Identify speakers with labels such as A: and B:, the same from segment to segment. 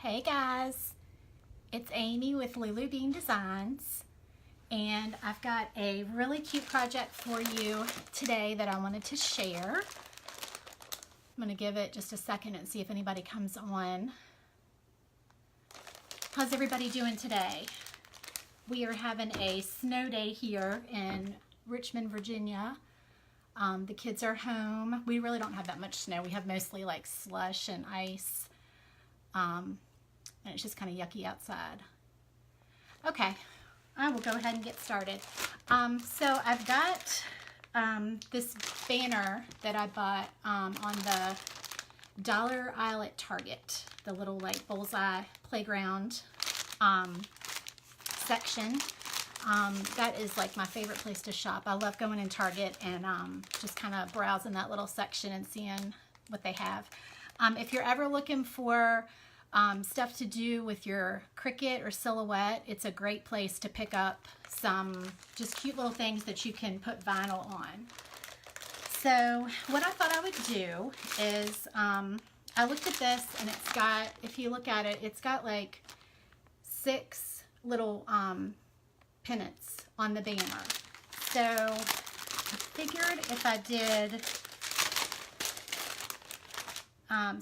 A: Hey guys, it's Amy with Lulu Bean Designs, and I've got a really cute project for you today that I wanted to share. I'm going to give it just a second and see if anybody comes on. How's everybody doing today? We are having a snow day here in Richmond, Virginia. The kids are home. We really don't have that much snow. We have mostly like slush and ice. And it's just kind of yucky outside. Okay, I will go ahead and get started. So I've got this banner that I bought on the dollar aisle at Target, the little like bullseye playground section. That is like my favorite place to shop. I love going in Target and just kind of browsing that little section and seeing what they have. If you're ever looking for stuff to do with your Cricut or Silhouette, it's a great place to pick up some just cute little things that you can put vinyl on. So what I thought I would do is I looked at this and it's got, if you look at it, it's got like 6 little pennants on the banner. So I figured if I did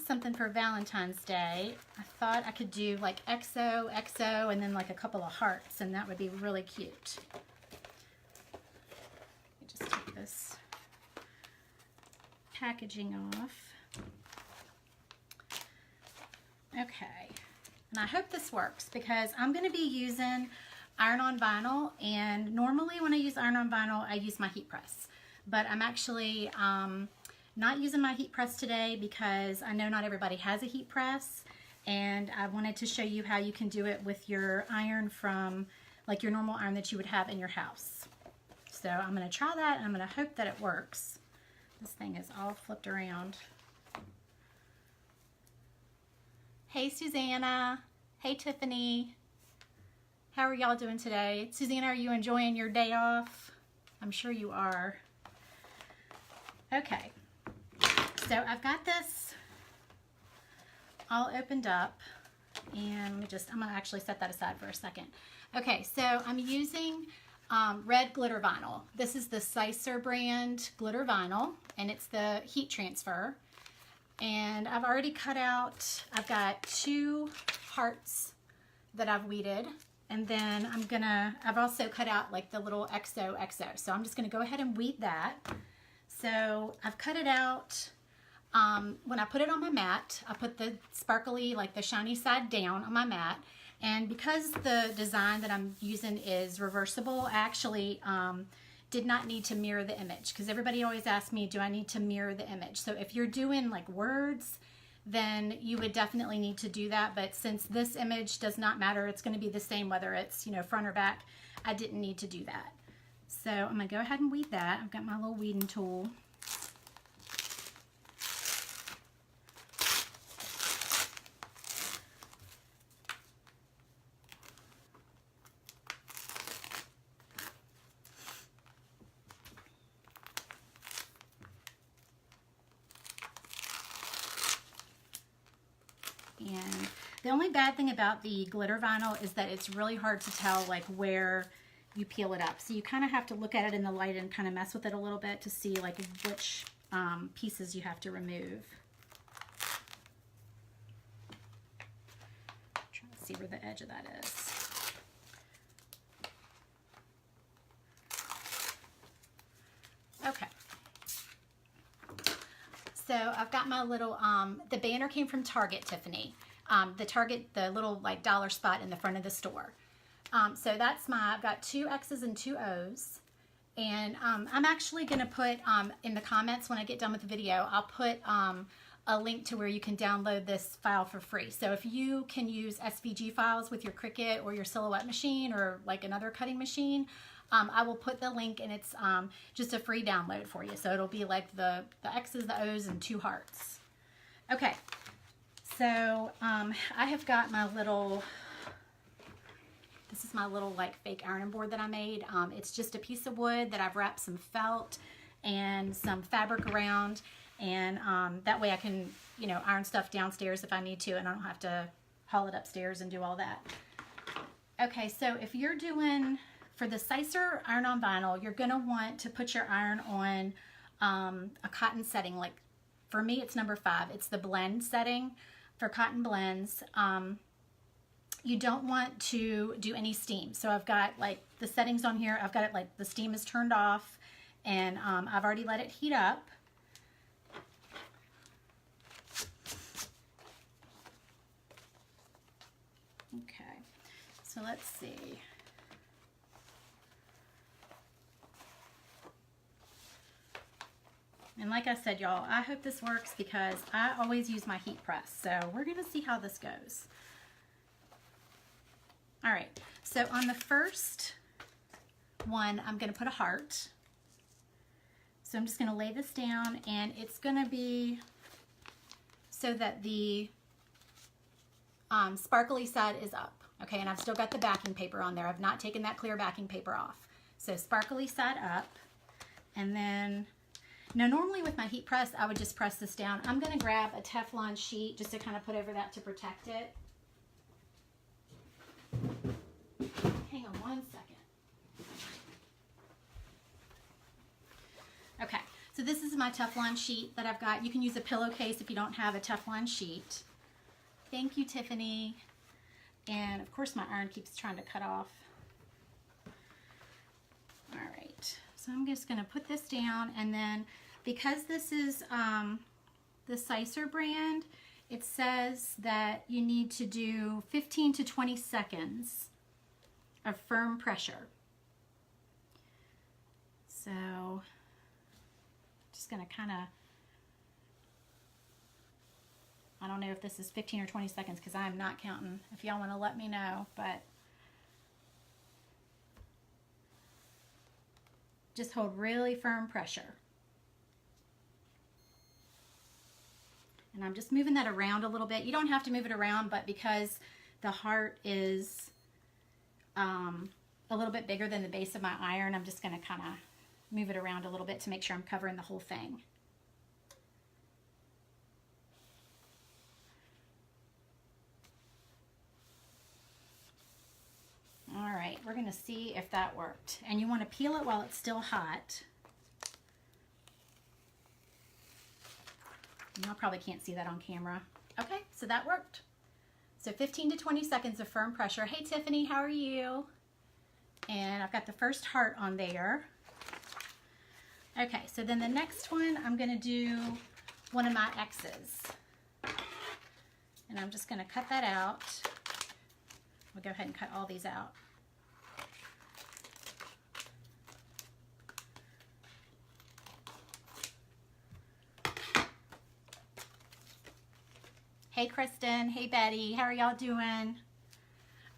A: something for Valentine's Day, I thought I could do like XO, XO, and then like a couple of hearts, and that would be really cute. Let me just take this packaging off. Okay, and I hope this works because I'm going to be using iron-on vinyl, and normally when I use iron-on vinyl, I use my heat press, but I'm actually not using my heat press today because I know not everybody has a heat press, and I wanted to show you how you can do it with your iron from like your normal iron that you would have in your house. So I'm going to try that and I'm going to hope that it works. This thing is all flipped around. Hey Susanna. Hey Tiffany. How are y'all doing today? Susanna, are you enjoying your day off? I'm sure you are. Okay. So I've got this all opened up, and I'm gonna actually set that aside for a second. Okay, so I'm using red glitter vinyl. This is the Sicer brand glitter vinyl, and it's the heat transfer. And I've already cut out, I've got 2 hearts that I've weeded, and then I've also cut out like the little XOXO. So I'm just gonna go ahead and weed that. So I've cut it out. When I put it on my mat, I put the sparkly, like the shiny side down on my mat. And because the design that I'm using is reversible, I actually did not need to mirror the image, because everybody always asks me, do I need to mirror the image? So if you're doing like words, then you would definitely need to do that. But since this image does not matter, it's going to be the same whether it's, you know, front or back, I didn't need to do that. So I'm going to go ahead and weed that. I've got my little weeding tool. And the only bad thing about the glitter vinyl is that it's really hard to tell like where you peel it up. So you kind of have to look at it in the light and kind of mess with it a little bit to see like which pieces you have to remove. I'm trying to see where the edge of that is. Okay. So I've got my little, the banner came from Target, Tiffany. The little like dollar spot in the front of the store. So that's I've got 2 X's and 2 O's. And I'm actually going to put in the comments when I get done with the video, I'll put a link to where you can download this file for free. So if you can use SVG files with your Cricut or your Silhouette machine or like another cutting machine, I will put the link, and it's just a free download for you. So it'll be like the X's, the O's, and 2 hearts. Okay, so I have got my little, this is my little like fake ironing board that I made. It's just a piece of wood that I've wrapped some felt and some fabric around, and that way I can, you know, iron stuff downstairs if I need to, and I don't have to haul it upstairs and do all that. Okay, so if you're doing, for the Sicer iron-on vinyl, you're going to want to put your iron on a cotton setting. Like for me, it's number 5. It's the blend setting for cotton blends. You don't want to do any steam. So I've got like the settings on here. I've got it like the steam is turned off, and I've already let it heat up. Okay, so let's see. And like I said, y'all, I hope this works because I always use my heat press. So we're going to see how this goes. All right, so on the first one, I'm going to put a heart. So I'm just going to lay this down, and it's going to be so that the sparkly side is up. Okay, and I've still got the backing paper on there. I've not taken that clear backing paper off. So sparkly side up, and then, now normally with my heat press, I would just press this down. I'm going to grab a Teflon sheet just to kind of put over that to protect it. Hang on one second. Okay, so this is my Teflon sheet that I've got. You can use a pillowcase if you don't have a Teflon sheet. Thank you, Tiffany. And of course my iron keeps trying to cut off. All right, so I'm just going to put this down, and then because this is the Sicer brand, it says that you need to do 15 to 20 seconds of firm pressure. So just going to kind of, I don't know if this is 15 or 20 seconds because I'm not counting. If y'all want to let me know, but just hold really firm pressure. And I'm just moving that around a little bit. You don't have to move it around, but because the heart is a little bit bigger than the base of my iron, I'm just going to kind of move it around a little bit to make sure I'm covering the whole thing. All right, we're going to see if that worked. And you want to peel it while it's still hot. Y'all probably can't see that on camera. Okay, so that worked. So 15 to 20 seconds of firm pressure. Hey Tiffany, how are you? And I've got the first heart on there. Okay, so then the next one, I'm going to do one of my X's. And I'm just going to cut that out. We'll go ahead and cut all these out. Hey Kristen, hey Betty, how are y'all doing?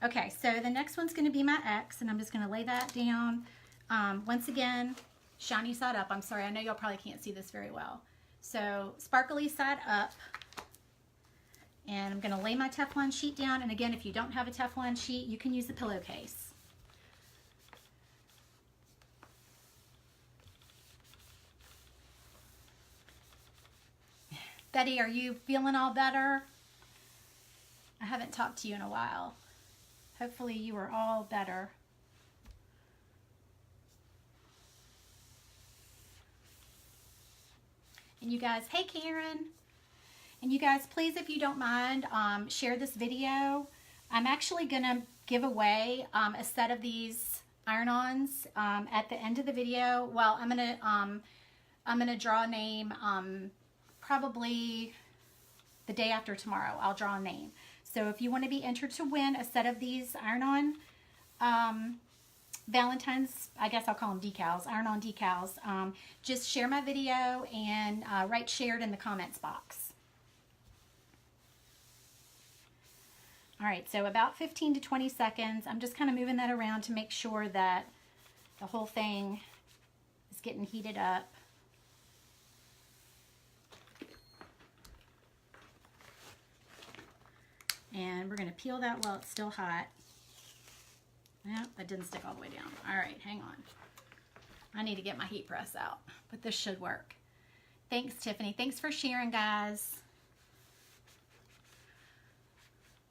A: Okay, so the next one's going to be my X, and I'm just going to lay that down. Once again, shiny side up. I'm sorry, I know y'all probably can't see this very well. So sparkly side up, and I'm going to lay my Teflon sheet down. And again, if you don't have a Teflon sheet, you can use the pillowcase. Betty, are you feeling all better? I haven't talked to you in a while. Hopefully you are all better. And you guys, hey Karen. And you guys, please, if you don't mind, share this video. I'm actually going to give away a set of these iron-ons at the end of the video. Well, I'm gonna draw a name probably the day after tomorrow. I'll draw a name. So if you want to be entered to win a set of these iron-on Valentine's, I guess I'll call them decals, iron-on decals, just share my video and write shared in the comments box. All right, so about 15 to 20 seconds. I'm just kind of moving that around to make sure that the whole thing is getting heated up. And we're going to peel that while it's still hot. Yeah, that didn't stick all the way down. All right, hang on. I need to get my heat press out, but this should work. Thanks, Tiffany. Thanks for sharing, guys.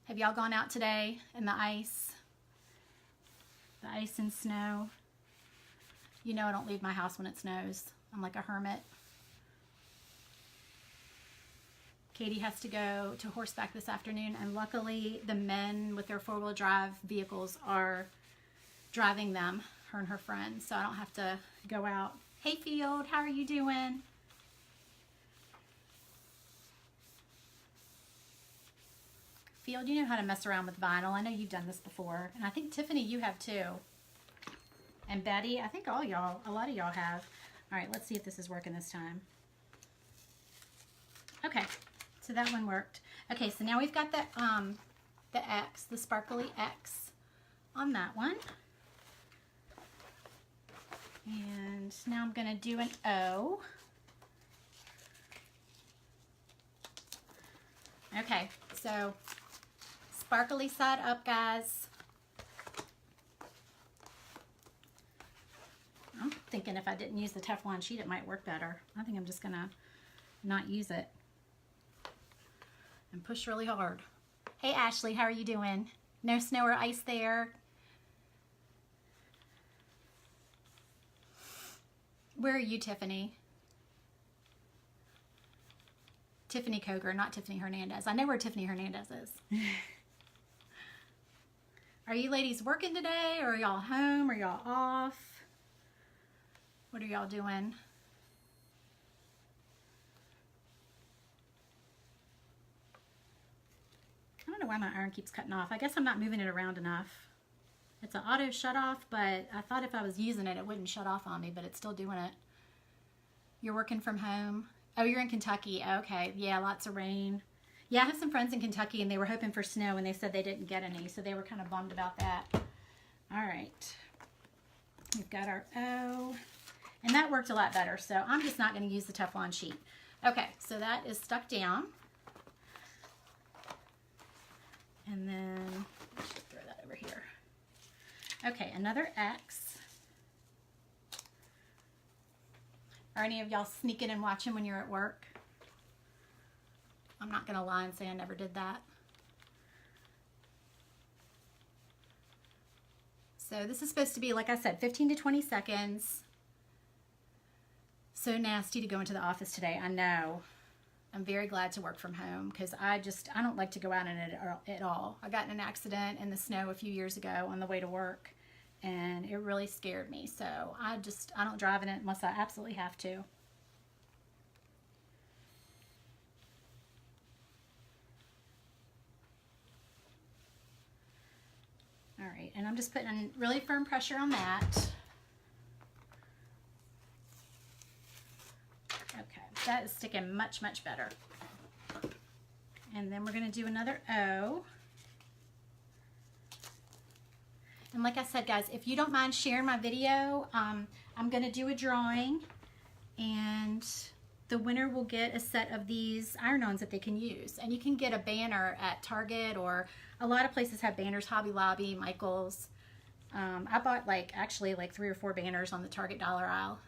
A: Have y'all gone out today in the ice? The ice and snow? You know I don't leave my house when it snows. I'm like a hermit. Katie has to go to horseback this afternoon, and luckily the men with their four-wheel drive vehicles are driving them, her and her friends, so I don't have to go out. Hey Field, how are you doing? Field, you know how to mess around with vinyl. I know you've done this before, and I think Tiffany, you have too. And Betty, I think all y'all, a lot of y'all have. All right, let's see if this is working this time. Okay, so that one worked. Okay, so now we've got the X, the sparkly X on that one. And now I'm gonna do an O. Okay, so sparkly side up, guys. I'm thinking if I didn't use the Teflon sheet, it might work better. I think I'm just gonna not use it and push really hard. Hey Ashley, how are you doing? No snow or ice there? Where are you, Tiffany? Tiffany Koger, not Tiffany Hernandez. I know where Tiffany Hernandez is. Are you ladies working today, or are y'all home, or y'all off? What are y'all doing? I don't know why my iron keeps cutting off. I guess I'm not moving it around enough. It's an auto shut off, but I thought if I was using it, it wouldn't shut off on me, but it's still doing it. You're working from home? Oh, you're in Kentucky. Okay, yeah, lots of rain. Yeah, I have some friends in Kentucky, and they were hoping for snow, and they said they didn't get any, so they were kind of bummed about that. All right. We've got our O, and that worked a lot better, so I'm just not going to use the Teflon sheet. Okay, so that is stuck down. And then, let's just throw that over here. Okay, another X. Are any of y'all sneaking and watching when you're at work? I'm not going to lie and say I never did that. So this is supposed to be, like I said, 15 to 20 seconds. So nasty to go into the office today, I know. I'm very glad to work from home because I don't like to go out in it at all. I got in an accident in the snow a few years ago on the way to work, and it really scared me. So I don't drive in it unless I absolutely have to. All right, and I'm just putting really firm pressure on that. Okay, that is sticking much, much better. And then we're going to do another O. And like I said, guys, if you don't mind sharing my video, I'm going to do a drawing, and the winner will get a set of these iron-ons that they can use. And you can get a banner at Target, or a lot of places have banners, Hobby Lobby, Michael's. I bought actually 3 or 4 banners on the Target dollar aisle.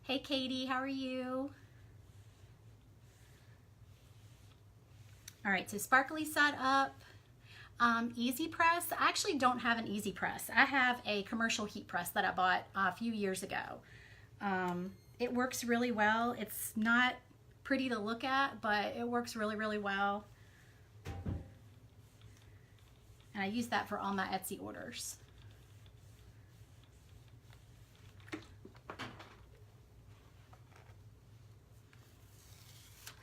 A: Hey Katie, how are you? All right, so sparkly side up. Easy press. I actually don't have an easy press. I have a commercial heat press that I bought a few years ago. It works really well. It's not pretty to look at, but it works really, really well. And I use that for all my Etsy orders.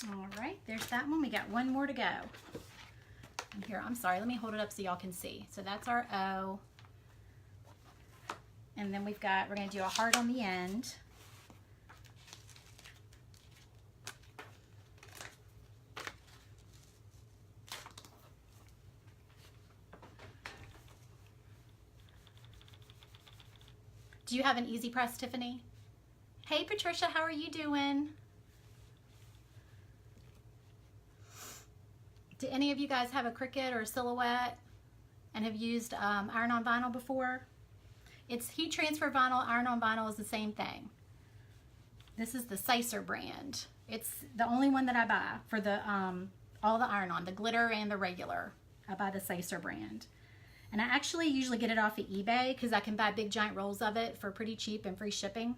A: All right, there's that one. We got one more to go. And here, I'm sorry, let me hold it up so y'all can see. So that's our O. And then we're going to do a heart on the end. Do you have an easy press, Tiffany? Hey Patricia, how are you doing? Do any of you guys have a Cricut or a Silhouette and have used iron-on vinyl before? It's heat transfer vinyl. Iron-on vinyl is the same thing. This is the Sicer brand. It's the only one that I buy for the all the iron-on, the glitter and the regular. I buy the Sicer brand. And I actually usually get it off of eBay because I can buy big giant rolls of it for pretty cheap and free shipping.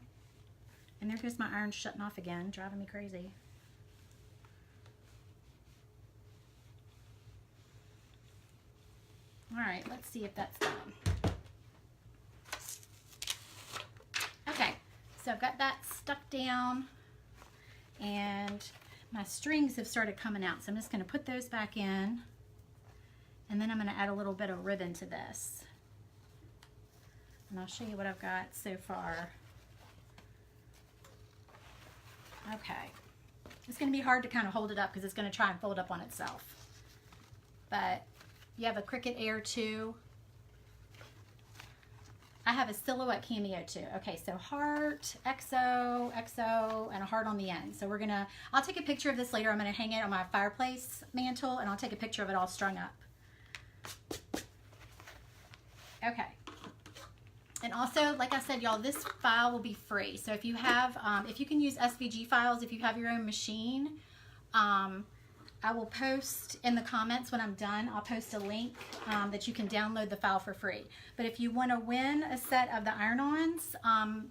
A: And there goes my iron shutting off again, driving me crazy. All right, let's see if that's done. Okay, so I've got that stuck down and my strings have started coming out. So I'm just going to put those back in, and then I'm going to add a little bit of ribbon to this. And I'll show you what I've got so far. Okay. It's going to be hard to kind of hold it up because it's going to try and fold up on itself. But you have a Cricut Air 2. I have a Silhouette Cameo 2. Okay, so heart, XO, XO, and a heart on the end. So I'll take a picture of this later. I'm going to hang it on my fireplace mantle, and I'll take a picture of it all strung up. Okay. And also, like I said, y'all, this file will be free. So if you have, if you can use SVG files, if you have your own machine, I will post in the comments when I'm done. I'll post a link that you can download the file for free. But if you want to win a set of the iron-ons,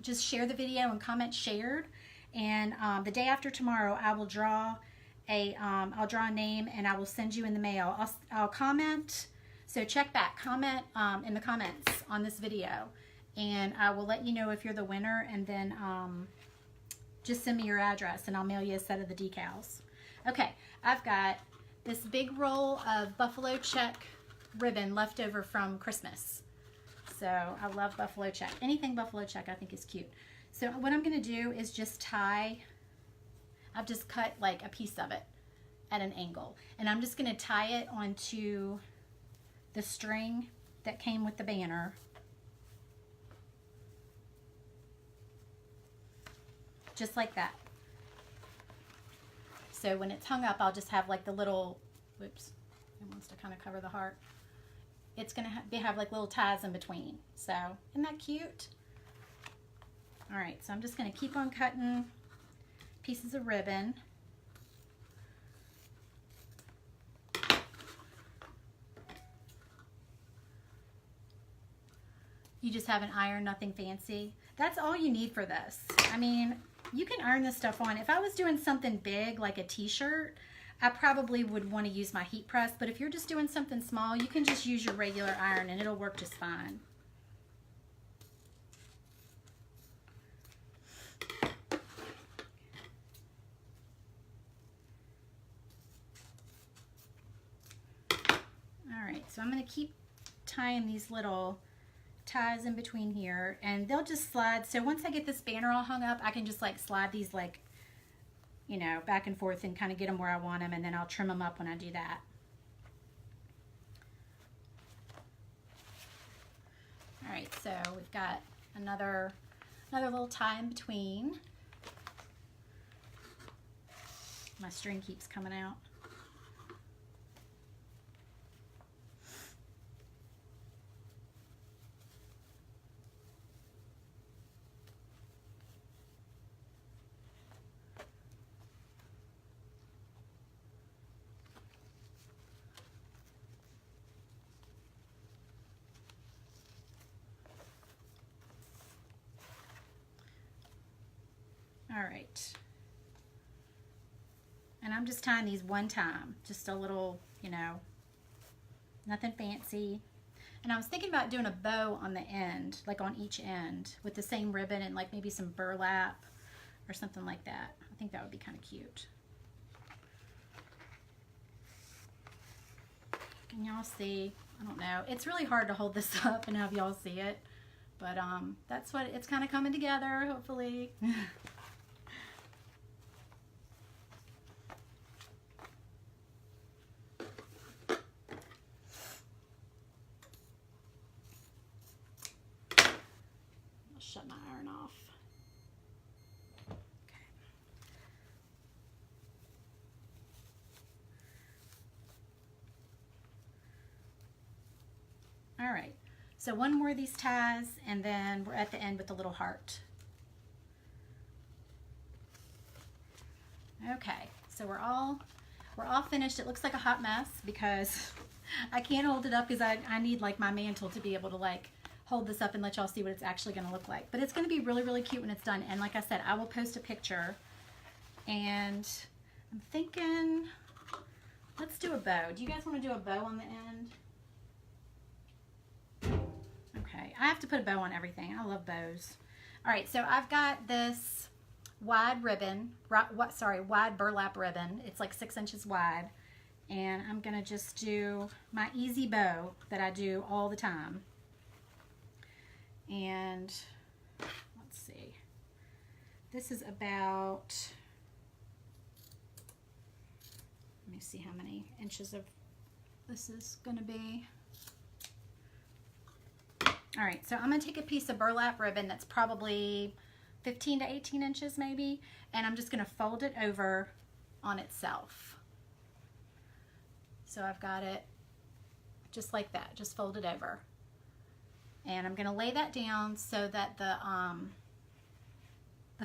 A: just share the video and comment shared. And the day after tomorrow, I will draw I'll draw a name and I will send you in the mail. I'll comment. So check back, comment in the comments on this video, and I will let you know if you're the winner. And then just send me your address and I'll mail you a set of the decals. Okay, I've got this big roll of buffalo check ribbon left over from Christmas. So I love buffalo check. Anything buffalo check I think is cute. So what I'm going to do is just tie, I've just cut like a piece of it at an angle. And I'm just going to tie it onto the string that came with the banner. Just like that. So when it's hung up, I'll just have like the little, whoops, it wants to kind of cover the heart. It's going to have like little ties in between. So isn't that cute? All right, so I'm just going to keep on cutting pieces of ribbon. You just have an iron, nothing fancy. That's all you need for this. I mean, you can iron this stuff on. If I was doing something big like a t-shirt, I probably would want to use my heat press. But if you're just doing something small, you can just use your regular iron and it'll work just fine. All right, so I'm going to keep tying these little ties in between here, and they'll just slide. So once I get this banner all hung up, I can just like slide these like, you know, back and forth and kind of get them where I want them, and then I'll trim them up when I do that. All right, so we've got another little tie in between. My string keeps coming out. All right, and I'm just tying these one time, just a little, you know, nothing fancy. And I was thinking about doing a bow on the end, like on each end with the same ribbon and like maybe some burlap or something like that. I think that would be kind of cute. Can y'all see? I don't know. It's really hard to hold this up and have y'all see it, but that's what it's kind of coming together, hopefully. Shut my iron off. Okay. All right, so one more of these ties, and then we're at the end with the little heart. Okay, so we're all finished. It looks like a hot mess because I can't hold it up because I need like my mantle to be able to like hold this up and let y'all see what it's actually going to look like. But it's going to be really, really cute when it's done. And like I said, I will post a picture. And I'm thinking, let's do a bow. Do you guys want to do a bow on the end? Okay, I have to put a bow on everything. I love bows. All right, so I've got this wide ribbon, wide burlap ribbon. It's like 6 inches wide. And I'm going to just do my easy bow that I do all the time. And let's see. This is about, let me see how many inches of this is going to be. All right, so I'm going to take a piece of burlap ribbon that's probably 15 to 18 inches maybe, and I'm just going to fold it over on itself. So I've got it just like that, just fold it over. And I'm going to lay that down so that the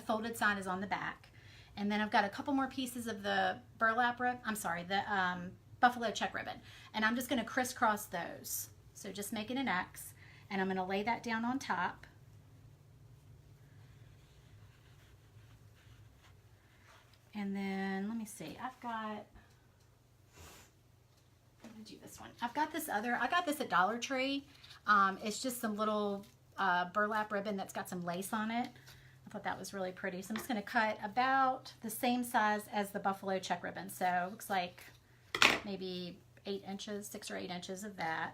A: folded side is on the back. And then I've got a couple more pieces of the burlap ribbon, the buffalo check ribbon. And I'm just going to crisscross those. So just making an X. And I'm going to lay that down on top. And then, let me see, I'm going to do this one. I got this at Dollar Tree. It's just some little burlap ribbon that's got some lace on it. I thought that was really pretty. So I'm just going to cut about the same size as the buffalo check ribbon. So it looks like maybe 8 inches, 6 or 8 inches of that.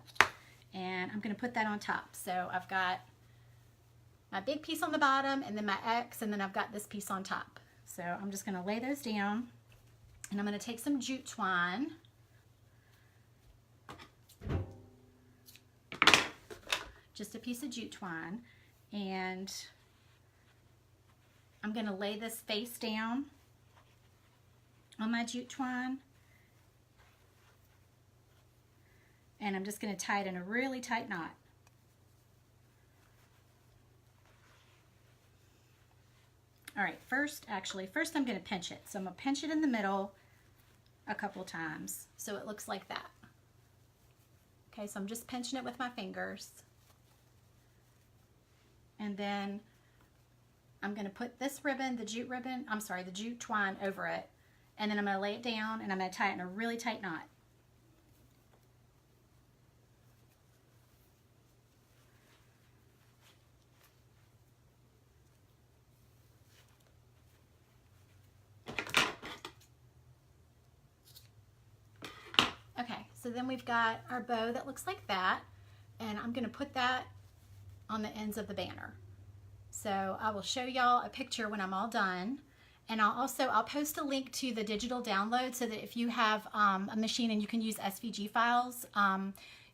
A: And I'm going to put that on top. So I've got my big piece on the bottom and then my X, and then I've got this piece on top. So I'm just going to lay those down, and I'm going to take some jute twine. Just a piece of jute twine, and I'm going to lay this face down on my jute twine. And I'm just going to tie it in a really tight knot. All right, first I'm going to pinch it. So I'm going to pinch it in the middle a couple times so it looks like that. Okay, so I'm just pinching it with my fingers. And then I'm going to put this ribbon, the jute twine over it. And then I'm going to lay it down and I'm going to tie it in a really tight knot. Okay, so then we've got our bow that looks like that, and I'm going to put that on the ends of the banner. So I will show y'all a picture when I'm all done, and I'll post a link to the digital download so that if you have a machine and you can use SVG files,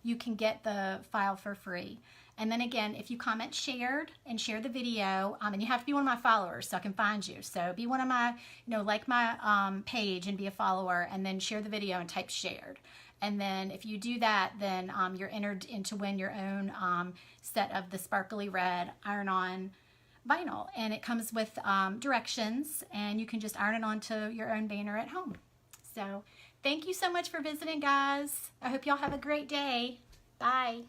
A: you can get the file for free. And then again, if you comment shared and share the video, and you have to be one of my followers so I can find you. So be one of my, like my page and be a follower, and then share the video and type shared. And then if you do that, then you're entered to win your own set of the sparkly red iron-on vinyl. And it comes with directions, and you can just iron it onto your own banner at home. So thank you so much for visiting, guys. I hope y'all have a great day. Bye.